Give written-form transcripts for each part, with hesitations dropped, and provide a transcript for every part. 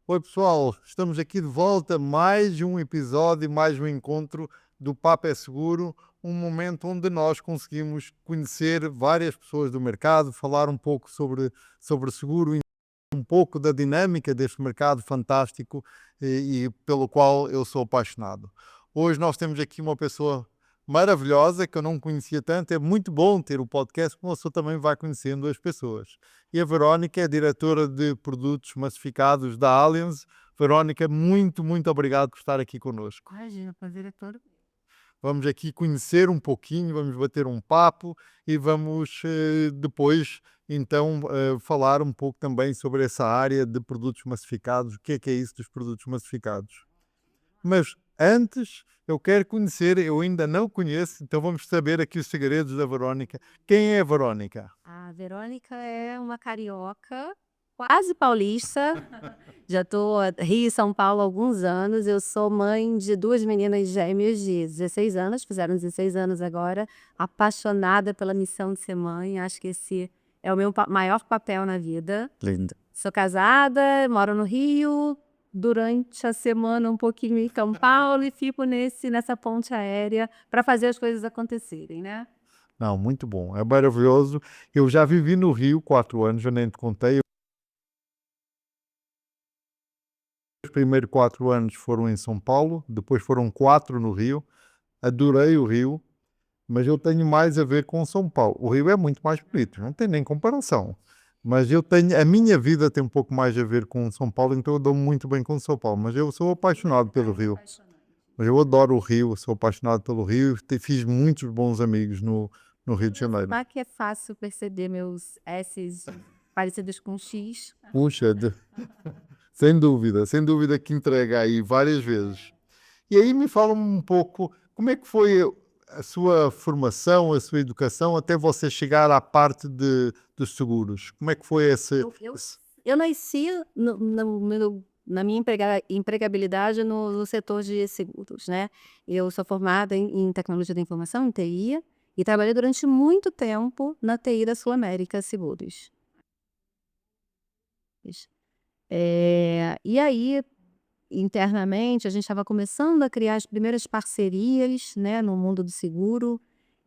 Oi pessoal, estamos aqui de volta, mais um episódio, mais um encontro do Papo é Seguro, um momento onde nós conseguimos conhecer várias pessoas do mercado, falar um pouco sobre seguro, um pouco da dinâmica deste mercado fantástico e pelo qual eu sou apaixonado. Hoje nós temos aqui uma pessoa maravilhosa que eu não conhecia tanto. É muito bom ter o podcast, porque você também vai conhecendo as pessoas. E a Verónica é diretora de produtos massificados da Allianz. Verónica, muito obrigado por estar aqui connosco. Imagina, prazer é todo. Vamos aqui conhecer um pouquinho, vamos bater um papo e vamos depois então falar um pouco também sobre essa área de produtos massificados. O que é isso dos produtos massificados? Mas antes eu quero conhecer, eu ainda não conheço, então vamos saber aqui os segredos da Verónica. Quem é a Verónica? A Verônica é uma carioca, quase paulista. Já estou Rio e São Paulo há alguns anos. Eu sou mãe de 2 meninas gêmeas de 16 anos, fizeram 16 anos agora. Apaixonada pela missão de ser mãe. Acho que esse é o meu maior papel na vida. Linda. Sou casada, moro no Rio. Durante a semana, um pouquinho em São Paulo e fico nessa ponte aérea para fazer as coisas acontecerem, né? Não, muito bom, é maravilhoso. Eu já vivi no Rio 4 anos, eu nem te contei. Os primeiros 4 anos foram em São Paulo, depois foram 4 no Rio. Adorei o Rio, mas eu tenho mais a ver com São Paulo. O Rio é muito mais bonito, não tem nem comparação. Mas a minha vida tem um pouco mais a ver com São Paulo, então eu dou muito bem com São Paulo. Mas eu sou apaixonado pelo Rio. Mas eu adoro o Rio, sou apaixonado pelo Rio. Fiz muitos bons amigos no Rio de Janeiro. Mas que é fácil perceber meus S's parecidos com X. Puxa, sem dúvida que entrega aí várias vezes. E aí me fala um pouco, como é que foi a sua formação, a sua educação, até você chegar à parte dos seguros? Como é que foi Eu nasci na minha empregabilidade no setor de seguros, né? Eu sou formada em tecnologia da informação, em TI, e trabalhei durante muito tempo na TI da Sul América Seguros. E aí, internamente, a gente estava começando a criar as primeiras parcerias, né, no mundo do seguro.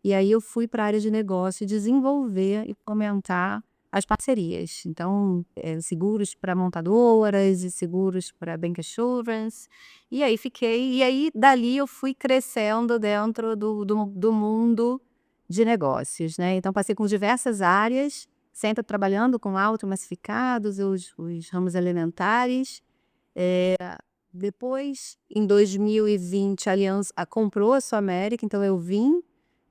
E aí eu fui para a área de negócio desenvolver e fomentar as parcerias. Então, seguros para montadoras e seguros para bank assurance. E aí dali eu fui crescendo dentro do mundo de negócios, né? Então, passei com diversas áreas, sempre trabalhando com automassificados, os ramos alimentares. Depois, em 2020, a Allianz comprou a Sul América, então eu vim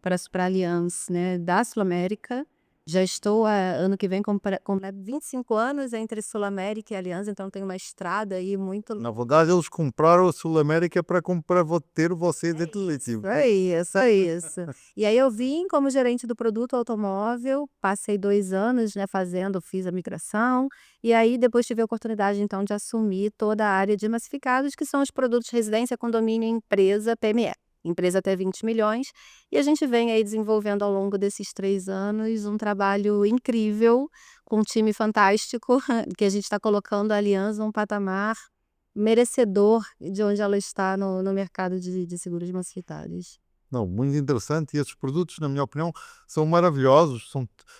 para a Allianz, né, da Sul América. Já estou, ano que vem, completo 25 anos entre Sul América e Allianz, então tenho uma estrada aí muito. Na verdade, eles compraram a Sul América para ter você dentro do Isso, é isso, é isso. E aí eu vim como gerente do produto automóvel, passei 2 anos, né, fiz a migração, e aí depois tive a oportunidade, então, de assumir toda a área de massificados, que são os produtos residência, condomínio, empresa, PME. Empresa até 20 milhões. E a gente vem aí desenvolvendo ao longo desses 3 anos um trabalho incrível, com um time fantástico, que a gente está colocando a Allianz num patamar merecedor de onde ela está no mercado de seguros massificados. Não, muito interessante. E esses produtos, na minha opinião, são maravilhosos.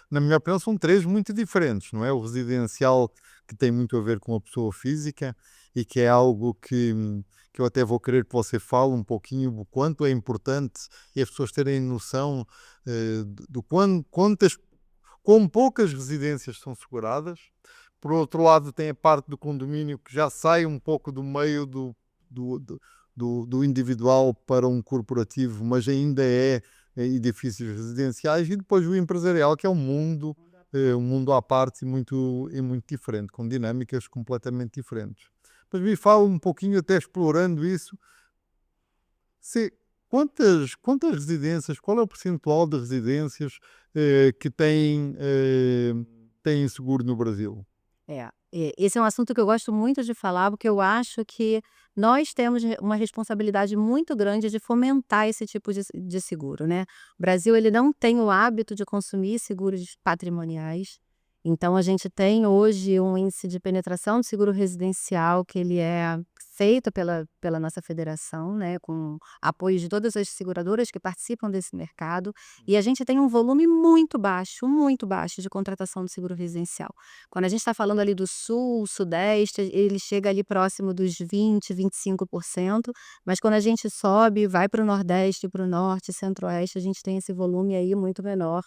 Na minha opinião, são três muito diferentes, não é? O residencial, que tem muito a ver com a pessoa física e que é algo que eu até vou querer que você fale um pouquinho o quanto é importante e as pessoas terem noção do quão poucas residências são seguradas. Por outro lado, tem a parte do condomínio que já sai um pouco do meio do, do individual para um corporativo, mas ainda é edifícios residenciais, e depois o empresarial, que é um mundo à parte e muito diferente, com dinâmicas completamente diferentes. Mas me fala um pouquinho, até explorando isso, quantas residências, qual é o percentual de residências que têm seguro no Brasil? Esse é um assunto que eu gosto muito de falar, porque eu acho que nós temos uma responsabilidade muito grande de fomentar esse tipo de seguro, né. O Brasil, ele não tem o hábito de consumir seguros patrimoniais, então a gente tem hoje um índice de penetração de seguro residencial que ele é feito pela nossa federação, né, com apoio de todas as seguradoras que participam desse mercado, e a gente tem um volume muito baixo de contratação de seguro residencial. Quando a gente está falando ali do sul, sudeste, ele chega ali próximo dos 20, 25%, mas quando a gente sobe, vai para o nordeste, para o norte, centro-oeste, a gente tem esse volume aí muito menor.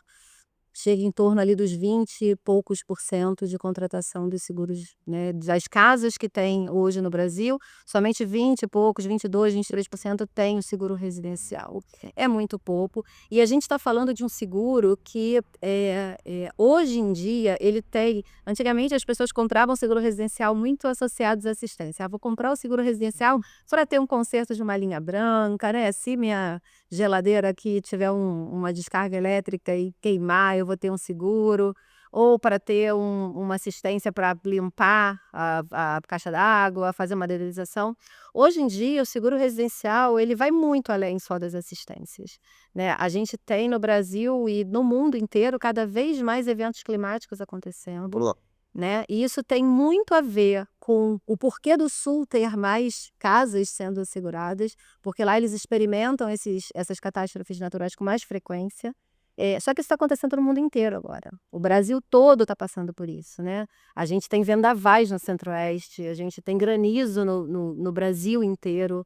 Chega em torno ali dos 20 e poucos por cento de contratação de seguros, né, das casas que tem hoje no Brasil, somente 20 e poucos, 22, 23% tem o seguro residencial. É muito pouco, e a gente está falando de um seguro que, hoje em dia, ele tem antigamente as pessoas compravam seguro residencial muito associados à assistência. "Ah, vou comprar o seguro residencial para ter um conserto de uma linha branca, né, se minha geladeira aqui tiver uma descarga elétrica e queimar, eu vou ter um seguro, ou para ter uma assistência para limpar a caixa d'água, fazer uma dedetização". Hoje em dia, o seguro residencial, ele vai muito além só das assistências, né. A gente tem no Brasil e no mundo inteiro cada vez mais eventos climáticos acontecendo, Verdade. né, e isso tem muito a ver com o porquê do Sul ter mais casas sendo seguradas, porque lá eles experimentam essas catástrofes naturais com mais frequência. Só que isso está acontecendo no mundo inteiro agora. O Brasil todo está passando por isso, né. A gente tem vendavais no centro-oeste, a gente tem granizo no Brasil inteiro.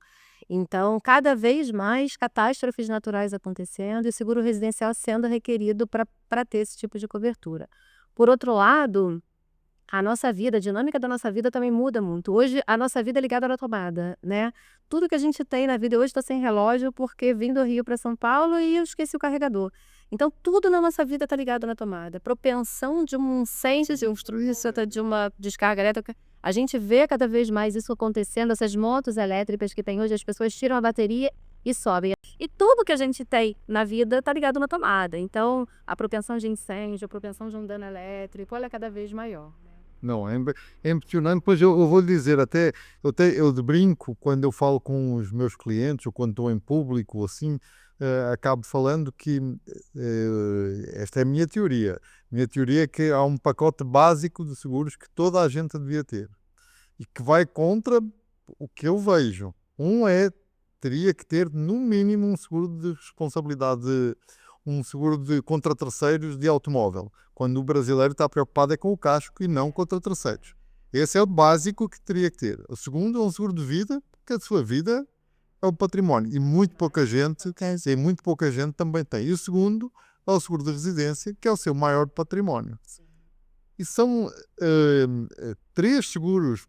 Então, cada vez mais catástrofes naturais acontecendo e seguro residencial sendo requerido para ter esse tipo de cobertura. Por outro lado, a nossa vida, a dinâmica da nossa vida também muda muito. Hoje, a nossa vida é ligada na tomada, né. Tudo que a gente tem na vida hoje está sem relógio, porque vim do Rio para São Paulo e eu esqueci o carregador. Então tudo na nossa vida está ligado na tomada. Propensão de um incêndio, de um estruço, de uma descarga elétrica, a gente vê cada vez mais isso acontecendo, essas motos elétricas que tem hoje, as pessoas tiram a bateria e sobem. E tudo que a gente tem na vida está ligado na tomada, então a propensão de incêndio, a propensão de um dano elétrico, ela é cada vez maior. Não, é impressionante. Pois eu vou lhe dizer, eu de brinco quando eu falo com os meus clientes ou quando estou em público, assim, acabo falando que esta é a minha teoria. Minha teoria é que há um pacote básico de seguros que toda a gente devia ter e que vai contra o que eu vejo. Teria que ter no mínimo um seguro de responsabilidade, um seguro contra terceiros de automóvel, quando o brasileiro está preocupado é com o casco e não contra terceiros. Esse é o básico que teria que ter. O segundo é um seguro de vida, porque a sua vida é o património e muito pouca gente também tem. E o segundo é o seguro de residência, que é o seu maior património. E são três seguros,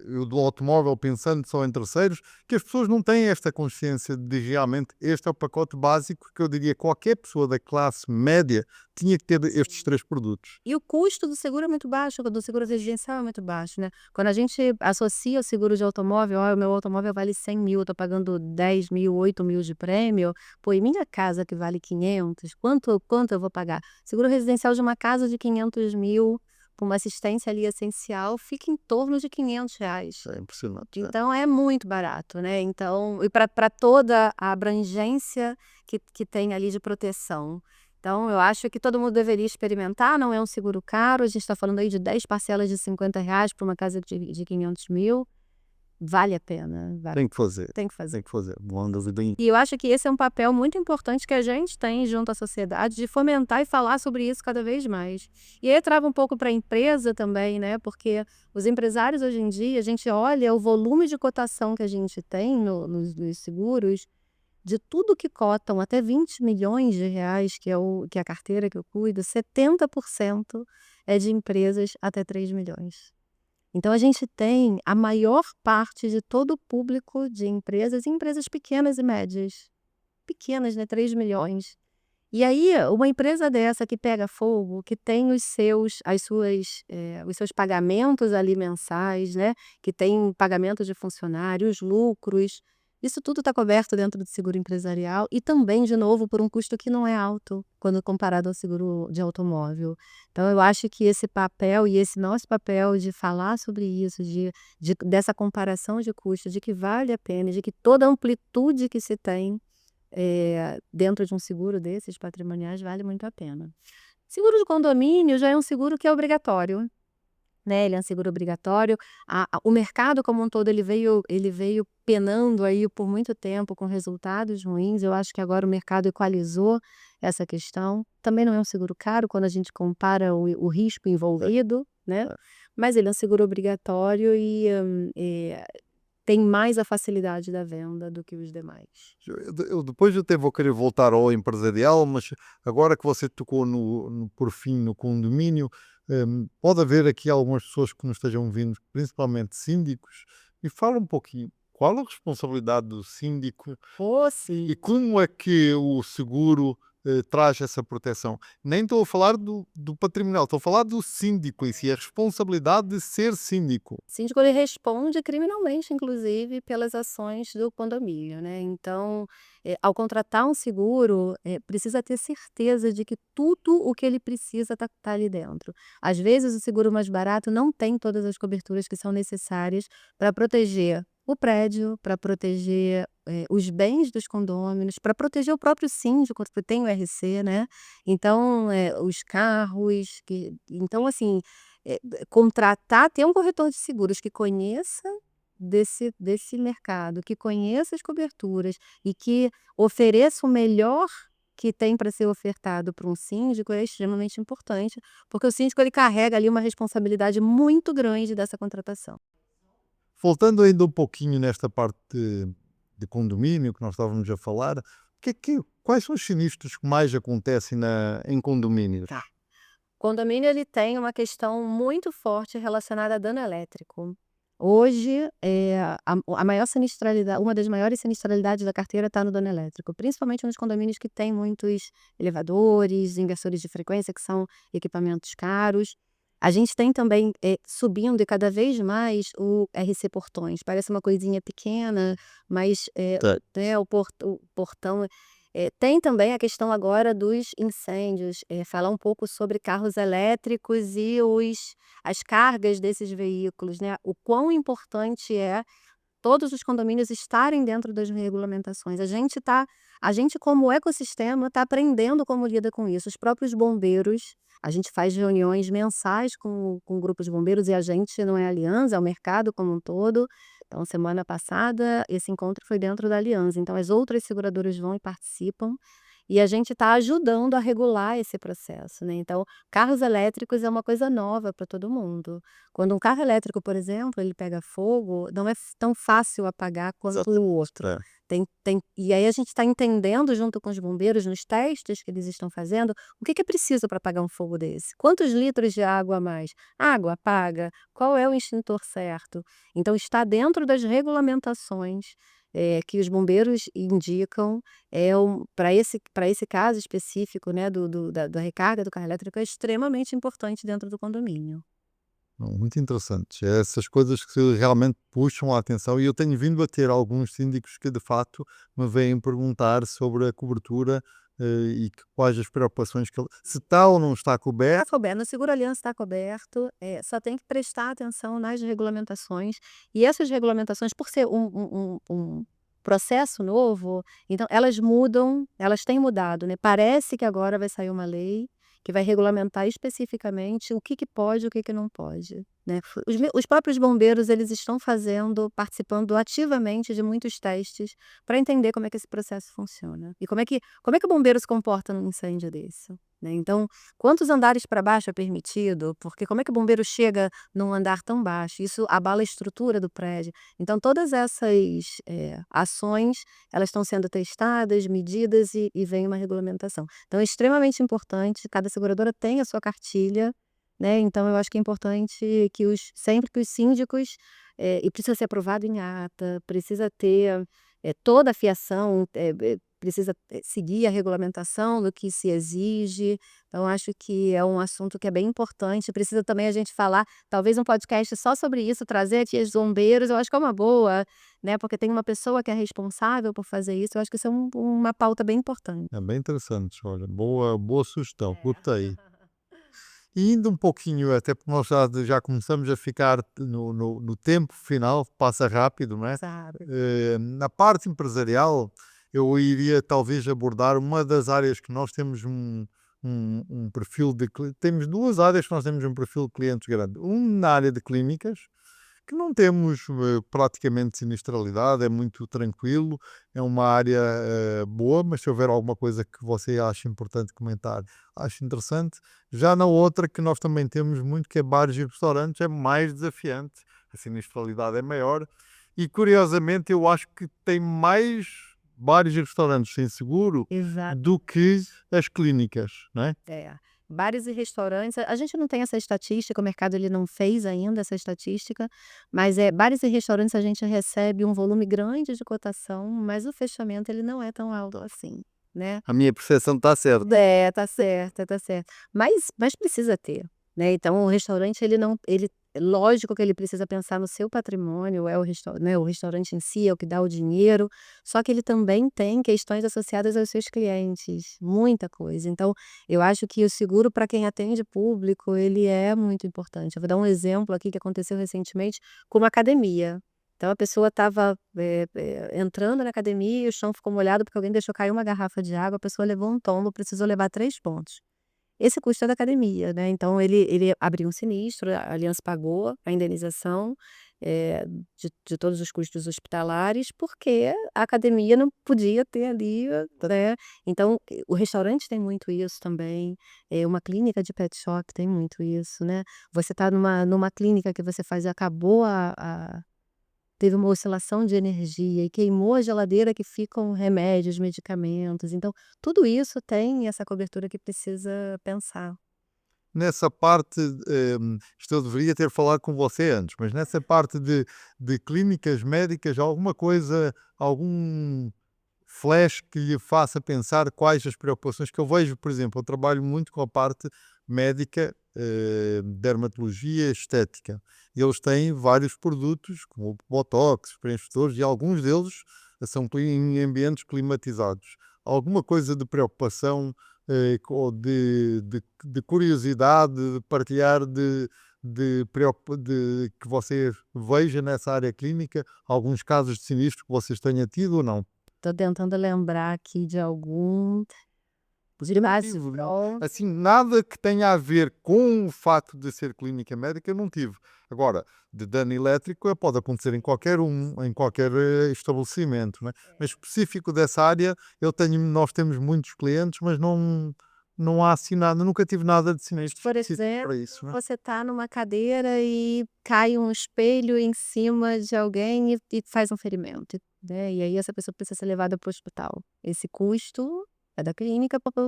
eu do automóvel pensando só em terceiros, que as pessoas não têm esta consciência de realmente este é o pacote básico que eu diria que qualquer pessoa da classe média tinha que ter estes três produtos. E o custo do seguro é muito baixo, do seguro residencial é muito baixo, né. Quando a gente associa o seguro de automóvel: "Ó, o meu automóvel vale 100.000, eu estou pagando 10.000, 8.000 de prêmio. Pô, e minha casa que vale 500, quanto eu vou pagar?". Seguro residencial de uma casa de 500.000, com uma assistência ali essencial, fica em torno de R$ 500. É impressionante. Então é muito barato, né, então e para toda a abrangência que tem ali de proteção. Então eu acho que todo mundo deveria experimentar, não é um seguro caro, a gente está falando aí de 10 parcelas de R$ 50 para uma casa de 500.000, vale a pena, Tem que fazer, tem que fazer. tem que fazer. Bom, dúvida. E eu acho que esse é um papel muito importante que a gente tem junto à sociedade, de fomentar e falar sobre isso cada vez mais. E aí trava um pouco para a empresa também, né, porque os empresários hoje em dia, a gente olha o volume de cotação que a gente tem nos seguros, de tudo que cotam até R$ 20 milhões, que é a carteira que eu cuido, 70% é de empresas até 3 milhões. Então a gente tem a maior parte de todo o público de empresas, empresas pequenas e médias. Pequenas, né, 3 milhões. E aí, uma empresa dessa que pega fogo, que tem os seus pagamentos ali mensais, né, que tem pagamento de funcionários, lucros, Isso tudo está coberto dentro do seguro empresarial e também, de novo, por um custo que não é alto quando comparado ao seguro de automóvel. Então eu acho que esse papel e esse nosso papel de falar sobre isso, dessa comparação de custos, de que vale a pena, de que toda a amplitude que se tem, dentro de um seguro desses patrimoniais vale muito a pena. Seguro de condomínio já é um seguro que é obrigatório, né, ele é um seguro obrigatório. O mercado como um todo ele veio penando aí por muito tempo com resultados ruins. Eu acho que agora o mercado equalizou essa questão. Também não é um seguro caro quando a gente compara o risco envolvido, né, É. mas ele é um seguro obrigatório e, tem mais a facilidade da venda do que os demais. Eu depois até vou querer voltar ao empresarial, mas agora que você tocou por fim no condomínio, pode haver aqui algumas pessoas que nos estejam vindo, principalmente síndicos, e fala um pouquinho qual a responsabilidade do síndico Oh, e sim. como é que o seguro traz essa proteção. Nem estou a falar do patrimonial, estou a falar do síndico em si, a responsabilidade de ser síndico. O síndico ele responde criminalmente, inclusive, pelas ações do condomínio, né. Então, ao contratar um seguro, precisa ter certeza de que tudo o que ele precisa está ali dentro. Às vezes, o seguro mais barato não tem todas as coberturas que são necessárias para proteger o prédio, para proteger, os bens dos condôminos, para proteger o próprio síndico, porque tem o RC, né. Então, os carros então, assim, ter um corretor de seguros que conheça desse mercado, que conheça as coberturas e que ofereça o melhor que tem para ser ofertado para um síndico é extremamente importante, porque o síndico ele carrega ali uma responsabilidade muito grande dessa contratação. Voltando ainda um pouquinho nesta parte de condomínio que nós estávamos a falar, quais são os sinistros que mais acontecem em condomínios? Tá. O condomínio ele tem uma questão muito forte relacionada a dano elétrico. Hoje, a maior sinistralidade uma das maiores sinistralidades da carteira está no dano elétrico, principalmente nos condomínios que têm muitos elevadores, inversores de frequência, que são equipamentos caros. A gente tem também, subindo e cada vez mais o RC portões. Parece uma coisinha pequena, mas, Tá. né, o portão tem também a questão agora dos incêndios, falar um pouco sobre carros elétricos e as cargas desses veículos, né, o quão importante é todos os condomínios estarem dentro das regulamentações. A gente como ecossistema está aprendendo como lida com isso. Os próprios bombeiros, a gente faz reuniões mensais com o grupo de bombeiros e a gente não é a Aliança, é o mercado como um todo. Então semana passada esse encontro foi dentro da Aliança, então as outras seguradoras vão e participam, e a gente está ajudando a regular esse processo, né. Então, carros elétricos é uma coisa nova para todo mundo. Quando um carro elétrico, por exemplo, ele pega fogo, não é tão fácil apagar quanto Exato. o outro. É. E aí a gente está entendendo junto com os bombeiros, nos testes que eles estão fazendo, o que é preciso para apagar um fogo desse. Quantos litros de água a mais? Água, apaga. Qual é o extintor certo? Então está dentro das regulamentações, que os bombeiros indicam, para esse caso específico, né, da recarga do carro elétrico é extremamente importante dentro do condomínio. Não, muito interessantes. É essas coisas que realmente puxam a atenção e eu tenho vindo a ter alguns síndicos que de facto me vêm perguntar sobre a cobertura e quais as preocupações se está ou não está Está coberto. coberto, no Seguro Aliança está coberto, só tem que prestar atenção nas regulamentações, e essas regulamentações, por ser um processo novo, então elas mudam, elas têm mudado, né. Parece que agora vai sair uma lei que vai regulamentar especificamente o que pode e o que não pode, né. Os próprios bombeiros, eles estão participando ativamente de muitos testes para entender como é que esse processo funciona, e como é que o bombeiro se comporta num incêndio desse, né. Então, quantos andares para baixo é permitido? Porque como é que o bombeiro chega num andar tão baixo? Isso abala a estrutura do prédio. Então todas essas, ações, elas estão sendo testadas, medidas e vem uma regulamentação. Então é extremamente importante, cada seguradora tem a sua cartilha, né, então eu acho que é importante sempre que os síndicos, e precisa ser aprovado em ata, precisa ter, toda a fiação, precisa seguir a regulamentação do que se exige. Então acho que é um assunto que é bem importante, precisa também a gente falar, talvez um podcast só sobre isso, trazer aqui os bombeiros, eu acho que é uma boa, né, porque tem uma pessoa que é responsável por fazer isso, eu acho que isso é uma pauta bem importante. É bem interessante, olha, boa sugestão, É. gostei. E indo um pouquinho, até porque nós já começamos a ficar no tempo final, passa rápido, não é? Sabe. Na parte empresarial, eu iria talvez abordar uma das áreas que nós temos um perfil temos duas áreas que nós temos um perfil de clientes grande. Um na área de clínicas, que não temos praticamente sinistralidade, é muito tranquilo, é uma área boa, mas se houver alguma coisa que você acha importante comentar, acho interessante. Já na outra que nós também temos muito, que é bares e restaurantes, é mais desafiante, a sinistralidade é maior e curiosamente eu acho que tem mais bares e restaurantes sem seguro Exato. do que as clínicas, não é? É. Bares e restaurantes, a gente não tem essa estatística, o mercado ele não fez ainda essa estatística, mas bares e restaurantes a gente recebe um volume grande de cotação, mas o fechamento ele não é tão alto assim, né. A minha percepção está certa. É, tá certo, tá certo. Mas precisa ter, né, então o restaurante ele não ele lógico que ele precisa pensar no seu patrimônio, é o restaurante em si é o que dá o dinheiro, só que ele também tem questões associadas aos seus clientes, muita coisa. Então, eu acho que o seguro para quem atende público, ele é muito importante. Eu vou dar um exemplo aqui que aconteceu recentemente com uma academia. Então a pessoa estava, entrando na academia e o chão ficou molhado porque alguém deixou cair uma garrafa de água, a pessoa levou um tombo, precisou levar 3 pontos. Esse custo é da academia, né, então ele abriu um sinistro, a Aliança pagou a indenização, de todos os custos hospitalares, porque a academia não podia ter ali, né. Então, o restaurante tem muito isso também, uma clínica de pet shop tem muito isso, né. Você está numa clínica que você faz acabou teve uma oscilação de energia e queimou a geladeira que ficam remédios, medicamentos, então tudo isso tem essa cobertura que precisa pensar. Nessa parte, isto eu deveria ter falado com você antes, mas nessa parte de clínicas médicas, alguma coisa, algum flash que lhe faça pensar quais as preocupações que eu vejo, por exemplo, eu trabalho muito com a parte médica, dermatologia, estética. Eles têm vários produtos, como botox, preenchedores, e alguns deles são em ambientes climatizados. Alguma coisa de preocupação ou de curiosidade, de partilhar, de que você veja nessa área clínica alguns casos de sinistro que vocês tenham tido ou não? Tô tentando lembrar aqui de algum Porque eu não mas tive, não. Assim, nada que tenha a ver com o facto de ser clínica médica, eu não tive. Agora, de dano elétrico pode acontecer em qualquer estabelecimento, né? Mas específico dessa área, nós temos muitos clientes, mas não há assim nada, nunca tive nada de sinistro por específico exemplo, para isso, né? você tá numa cadeira e cai um espelho em cima de alguém e faz um ferimento, né, e aí essa pessoa precisa ser levada para o hospital. Esse custo é da clínica, porque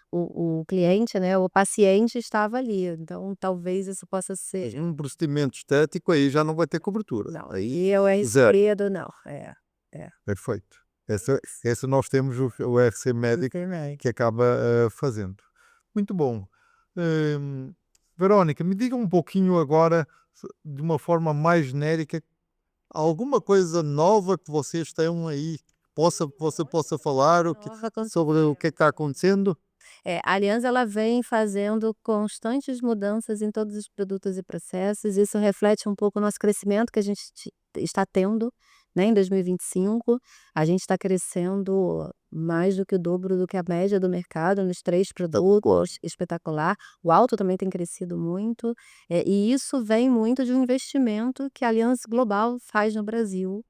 o cliente, né, o paciente estava ali, então talvez isso possa Mas ser um procedimento estético aí já não vai ter cobertura. não, Aí, e é o zero. RC não, é. Perfeito. Essa nós temos o RC médico Enfermagem. que acaba fazendo. Muito bom. Hum, Verónica, me diga um pouquinho agora, de uma forma mais genérica, alguma coisa nova que vocês tenham aí, que você possa falar Nova sobre o que é que está acontecendo? A Aliança ela vem fazendo constantes mudanças em todos os produtos e processos, isso reflete um pouco o nosso crescimento que a gente está tendo, né, em 2025, a gente está crescendo mais do que o dobro do que a média do mercado nos 3 produtos, espetacular. O Alto também tem crescido muito, e isso vem muito de um investimento que a Aliança Global faz no Brasil,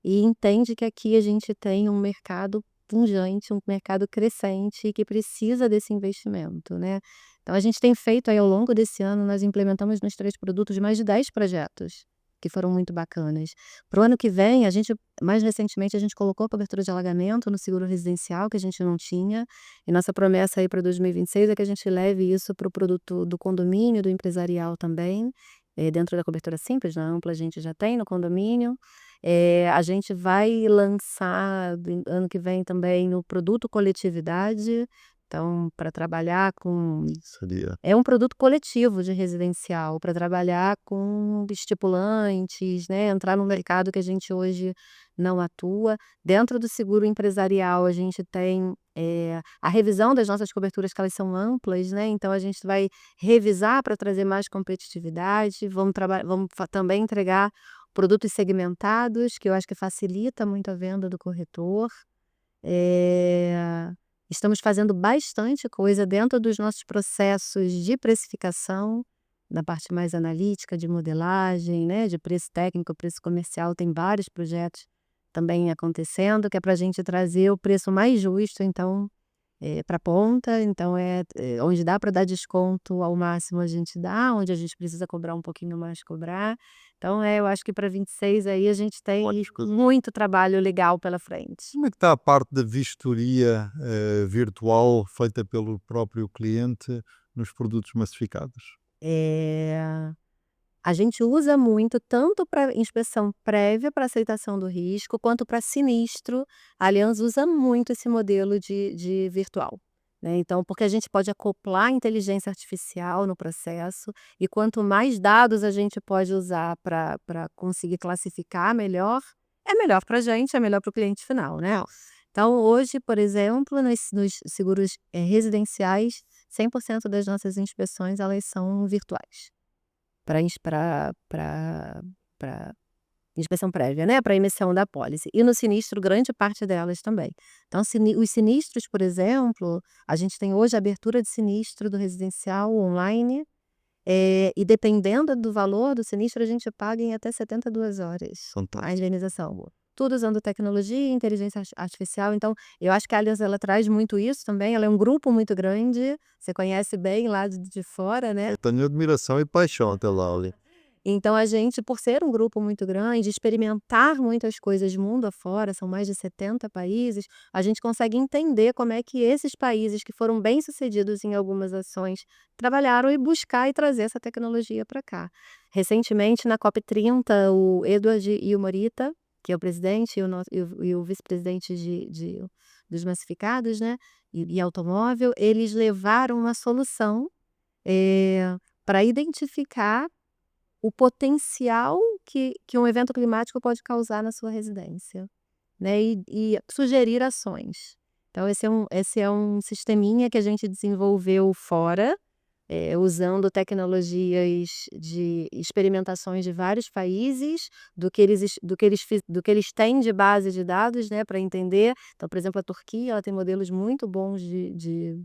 e entende que aqui a gente tem um mercado pujante, um mercado crescente que precisa desse investimento, né. Então a gente tem feito aí ao longo desse ano, nós implementamos nos 3 produtos mais de 10 projetos, que foram muito bacanas. Para o ano que vem, mais recentemente, a gente colocou a cobertura de alagamento no seguro residencial, que a gente não tinha, e nossa promessa aí para 2026 é que a gente leve isso para o produto do condomínio, do empresarial também, dentro da cobertura simples, na ampla a gente já tem no condomínio. A gente vai lançar ano que vem também o produto coletividade, então para trabalhar com Seria. é um produto coletivo de residencial, para trabalhar com estimulantes, né, entrar no mercado que a gente hoje não atua. Dentro do seguro empresarial, a gente tem, a revisão das nossas coberturas, que elas são amplas, né, então a gente vai revisar para trazer mais competitividade, vamos também entregar produtos segmentados, que eu acho que facilita muito a venda do corretor. Eh Estamos fazendo bastante coisa dentro dos nossos processos de precificação, na parte mais analítica, de modelagem, né, de preço técnico, preço comercial, tem vários projetos também acontecendo, que é para a gente trazer o preço mais justo, então, para a ponta. Então onde dá para dar desconto ao máximo a gente dá, onde a gente precisa cobrar um pouquinho mais, cobrar. Então eu acho que para 26 aí a gente tem Ótimas coisas. muito trabalho legal pela frente. Como é que está a parte da vistoria virtual feita pelo próprio cliente nos produtos massificados? Eh A gente usa muito tanto para inspeção prévia para aceitação do risco, quanto para sinistro. A Allianz usa muito esse modelo de virtual, né, então porque a gente pode acoplar inteligência artificial no processo, e quanto mais dados a gente pode usar para conseguir classificar melhor, é melhor para a gente, é melhor para o cliente final, né. Então hoje, por exemplo, nos seguros, residenciais, 100% das nossas inspeções elas são virtuais. Para inspeção prévia, né, para emissão da pólice. E no sinistro, grande parte delas também. Então os sinistros, por exemplo, a gente tem hoje a abertura de sinistro do residencial online, e dependendo do valor do sinistro, a gente paga em até 72 horas a Fantástico. indenização. Tudo usando tecnologia e inteligência artificial. Então eu acho que a Allianz ela traz muito isso também, ela é um grupo muito grande, você conhece bem lá de fora, né. Eu tenho admiração e paixão pela Ali. Então a gente, por ser um grupo muito grande, experimentar muitas coisas mundo afora, são mais de 70 países, a gente consegue entender como é que esses países que foram bem-sucedidos em algumas ações, trabalharam e buscar e trazer essa tecnologia para cá. Recentemente, na COP30, o Edward e o Morita, que é o presidente e o vice-presidente dos massificados, né, e automóvel, eles levaram uma solução, para identificar o potencial que um evento climático pode causar na sua residência, né, e sugerir ações. Então esse é um sisteminha que a gente desenvolveu fora, usando tecnologias de experimentações de vários países, do que eles têm de base de dados, né, para entender. Então, por exemplo, a Turquia, ela tem modelos muito bons de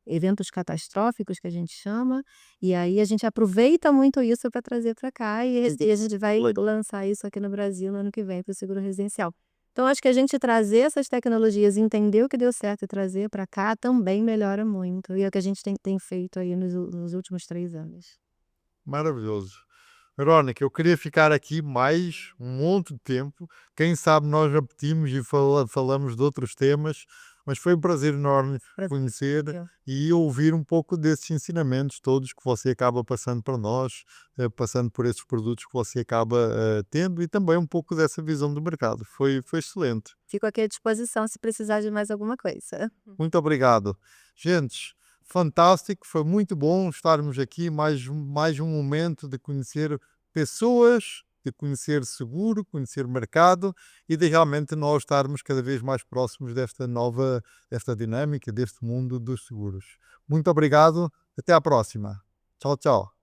eventos catastróficos, que a gente chama, e aí a gente aproveita muito isso para trazer para cá, e a gente vai lançar isso aqui no Brasil no ano que vem para o seguro residencial. Então acho que a gente trazer essas tecnologias, entender o que deu certo e trazer para cá também melhora muito, e é o que a gente tem feito aí nos últimos 3 anos. Maravilhoso. Verónica, eu queria ficar aqui mais um monte de tempo. Quem sabe nós repetimos e falamos de outros temas, mas foi um prazer enorme conhecer Prazer. e ouvir um pouco desses ensinamentos todos que você acaba passando para nós, passando por esses produtos que você acaba tendo e também um pouco dessa visão do mercado. Foi excelente. Fico aqui à disposição se precisar de mais alguma coisa. Muito obrigado. Gente, fantástico, foi muito bom estarmos aqui, mais um momento de conhecer pessoas, de conhecer seguro, conhecer mercado e de realmente nós estarmos cada vez mais próximos desta dinâmica, deste mundo dos seguros. Muito obrigado, até à próxima. Tchau, tchau.